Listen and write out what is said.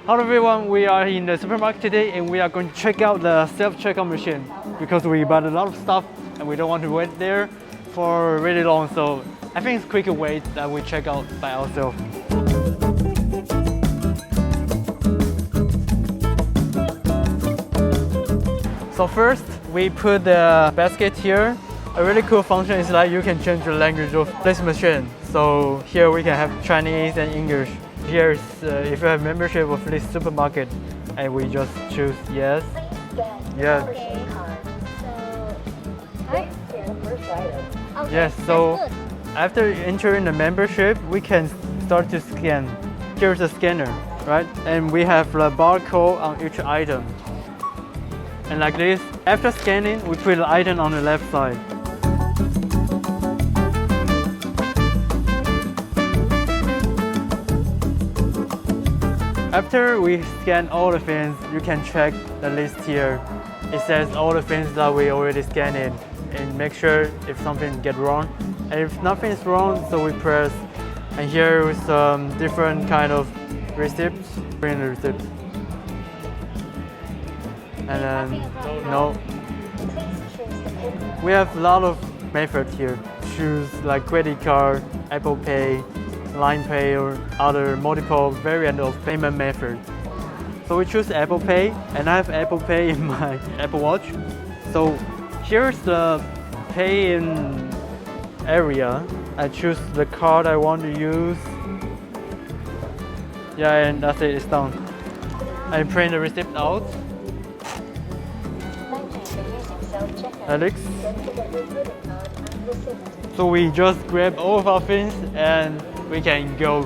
Hello everyone, we are in the supermarket today and we are going to check out the self-checkout machine because we bought a lot of stuff and we don't want to wait there for really long. So I think it's a quicker way that we check out by ourselves. So first, we put the basket here. A really cool function is that you can change the language of this machine. So here we can have Chinese and English. Here is if you have membership of this supermarket, and we just choose yes. Yes. Yes. So after entering the membership, we can start to scan. Here's a scanner, right? And we have the barcode on each item. And like this, after scanning, we put the item on the left side. After we scan all the things, you can check the list here. It says all the things that we already scanned in and make sure if something get wrong. And if nothing is wrong, so we press. And here is some different kind of receipts. Bring the receipts. And then, no. We have a lot of methods here. Choose like credit card, Apple Pay, Line Pay, or other multiple variant of payment method. So we choose Apple Pay, and I have Apple Pay in my Apple Watch. So here's the pay in area. I choose the card I want to use. Yeah, and that's it, it's done. I print the receipt out. Alex. So we just grab all of our things and we can go